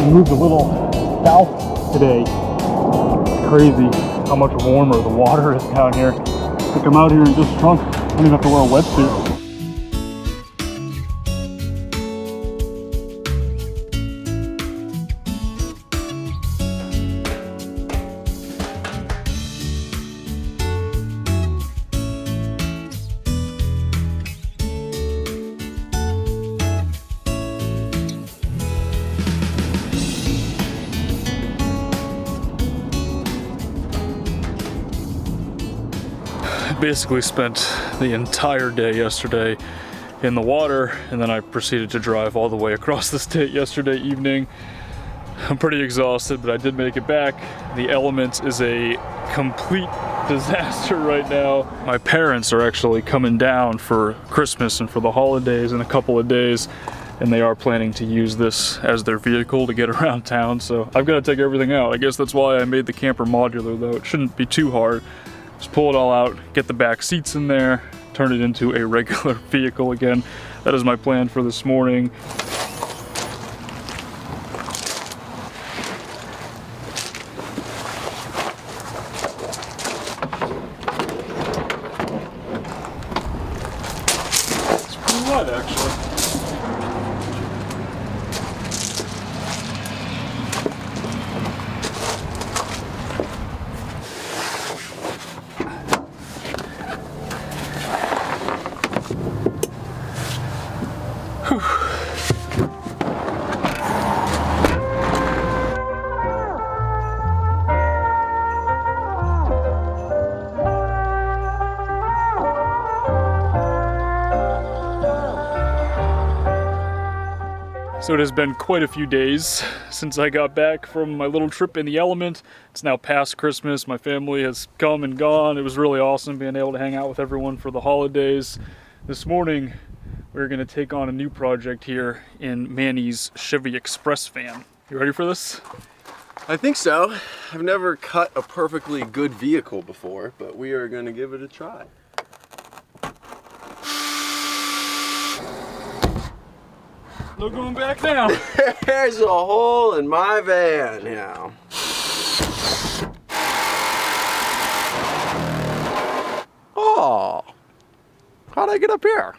moved a little south today. It's crazy how much warmer the water is down here. I come out here and just shrunk. I don't even have to wear a wetsuit. Basically spent the entire day yesterday in the water, and then I proceeded to drive all the way across the state yesterday evening. I'm pretty exhausted, but I did make it back. The Elements is a complete disaster right now. My parents are actually coming down for Christmas and for the holidays in a couple of days, and they are planning to use this as their vehicle to get around town, so I've got to take everything out. I guess that's why I made the camper modular, though. It shouldn't be too hard. Just pull it all out, get the back seats in there, turn it into a regular vehicle again. That is my plan for this morning. It's pretty wet, actually. So it has been quite a few days since I got back from my little trip in the Element. It's now past Christmas. My family has come and gone. It was really awesome being able to hang out with everyone for the holidays. This morning, we're gonna take on a new project here in Manny's Chevy Express van. You ready for this? I think so. I've never cut a perfectly good vehicle before, but we are gonna give it a try. No going back now. There's a hole in my van now. Oh, how'd I get up here?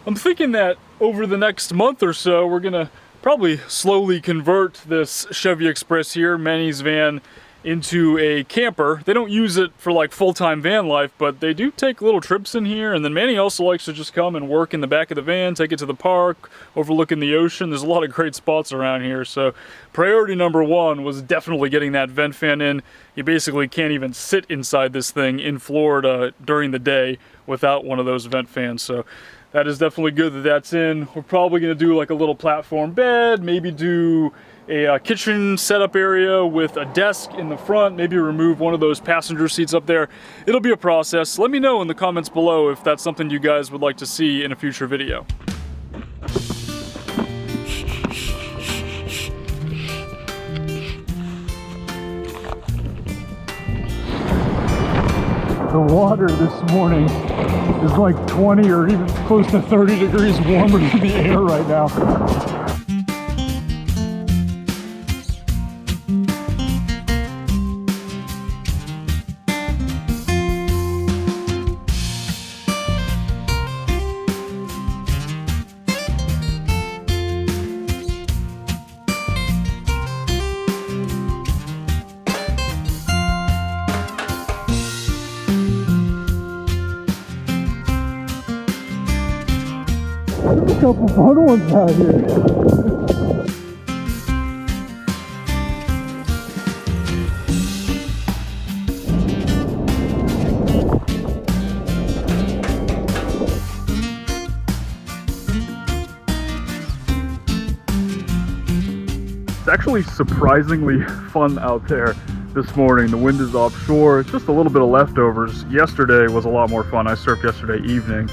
I'm thinking that over the next month or so, we're gonna probably slowly convert this Chevy Express here, Manny's van, into a camper. They don't use it for like full-time van life, but they do take little trips in here, and then Manny also likes to just come and work in the back of the van, take it to the park, overlooking the ocean. There's a lot of great spots around here, so priority number one was definitely getting that vent fan in. You basically can't even sit inside this thing in Florida during the day without one of those vent fans, so that is definitely good that that's in. We're probably gonna do like a little platform bed, maybe do a kitchen setup area with a desk in the front, maybe remove one of those passenger seats up there. It'll be a process. Let me know in the comments below if that's something you guys would like to see in a future video. The water this morning is like 20 or even close to 30 degrees warmer than the air right now. There's a couple fun ones out here. It's actually surprisingly fun out there this morning. The wind is offshore. It's just a little bit of leftovers. Yesterday was a lot more fun. I surfed yesterday evening.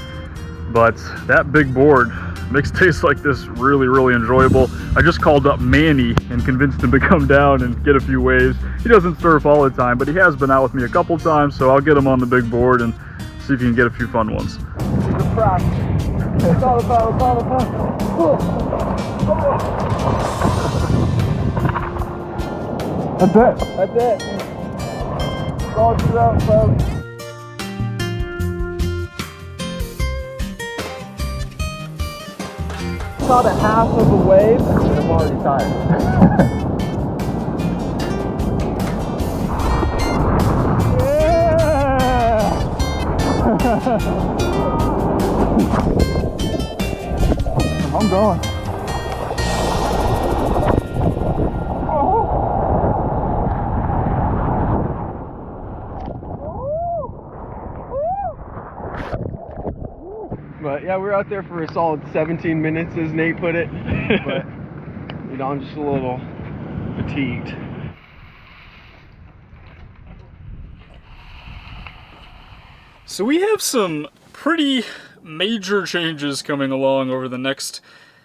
But that big board Makes days like this really, really enjoyable. I just called up Manny and convinced him to come down and get a few waves. He doesn't surf all the time, but he has been out with me a couple times, so I'll get him on the big board and see if he can get a few fun ones. It's all about. That's it. All throughout, folks. Caught a half of a wave, and I'm already tired. I'm going. But yeah, we're out there for a solid 17 minutes, as Nate put it. But you know, I'm just a little fatigued. So we have some pretty major changes coming along over the next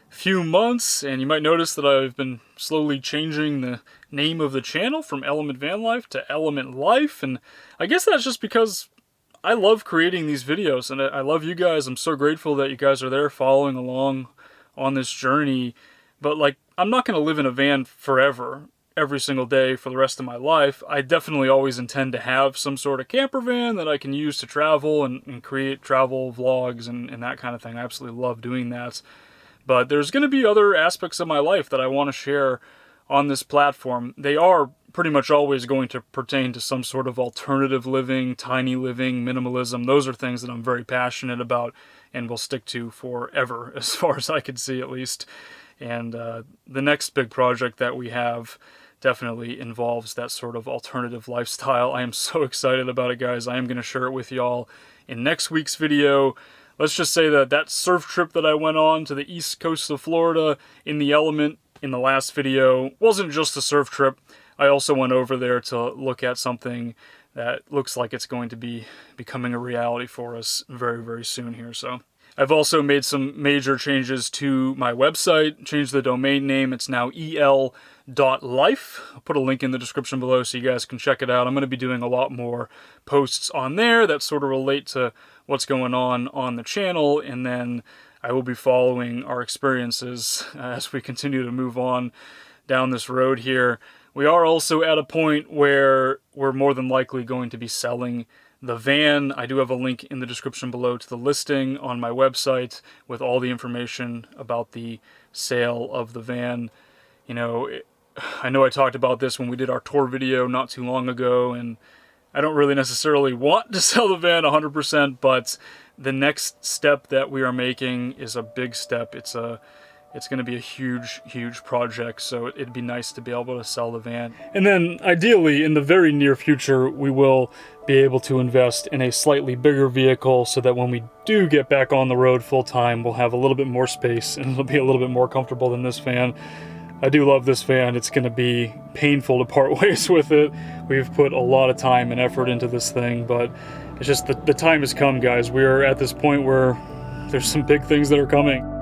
few months, and you might notice that I've been slowly changing the name of the channel from Element Van Life to Element Life, and I guess that's just because I love creating these videos, and I love you guys. I'm so grateful that you guys are there following along on this journey, but like, I'm not going to live in a van forever, every single day for the rest of my life. I definitely always intend to have some sort of camper van that I can use to travel and create travel vlogs and that kind of thing. I absolutely love doing that. But there's going to be other aspects of my life that I want to share on this platform. They are pretty much always going to pertain to some sort of alternative living, tiny living, minimalism. Those are things that I'm very passionate about and will stick to forever, as far as I can see at least. And the next big project that we have definitely involves that sort of alternative lifestyle. I am so excited about it, guys. I am going to share it with y'all in next week's video. Let's just say that that surf trip that I went on to the east coast of Florida in the Element in the last video wasn't just a surf trip. I also went over there to look at something that looks like it's going to be becoming a reality for us very, very soon here. So I've also made some major changes to my website, changed the domain name. It's now el.life. I'll put a link in the description below so you guys can check it out. I'm going to be doing a lot more posts on there that sort of relate to what's going on the channel, and then I will be following our experiences as we continue to move on down this road here. We are also at a point where we're more than likely going to be selling the van. I do have a link in the description below to the listing on my website with all the information about the sale of the van. You know, I know I talked about this when we did our tour video not too long ago, and I don't really necessarily want to sell the van 100%, but the next step that we are making is a big step. It's going to be a huge, huge project, so it'd be nice to be able to sell the van. And then, ideally, in the very near future, we will be able to invest in a slightly bigger vehicle so that when we do get back on the road full-time, we'll have a little bit more space and it'll be a little bit more comfortable than this van. I do love this van. It's going to be painful to part ways with it. We've put a lot of time and effort into this thing, but it's just the time has come, guys. We are at this point where there's some big things that are coming.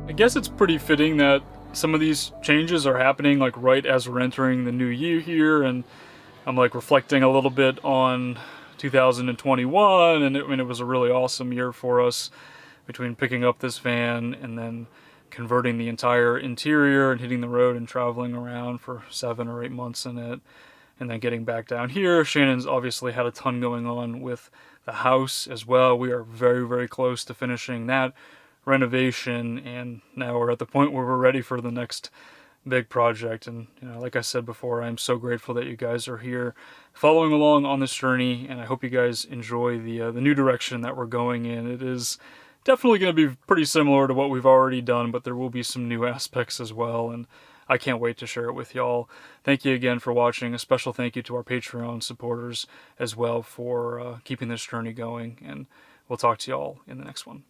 I guess it's pretty fitting that some of these changes are happening like right as we're entering the new year here, and I'm like reflecting a little bit on 2021, and it was a really awesome year for us between picking up this van and then converting the entire interior and hitting the road and traveling around for 7 or 8 months in it, and then getting back down here. Shannon's obviously had a ton going on with the house as well. We are very, very close to finishing that renovation, and now we're at the point where we're ready for the next big project. And you know, like I said before, I'm so grateful that you guys are here following along on this journey, and I hope you guys enjoy the new direction that we're going in. It is definitely going to be pretty similar to what we've already done, but there will be some new aspects as well, and I can't wait to share it with y'all. Thank you again for watching. A special thank you to our Patreon supporters as well for keeping this journey going, and we'll talk to y'all in the next one.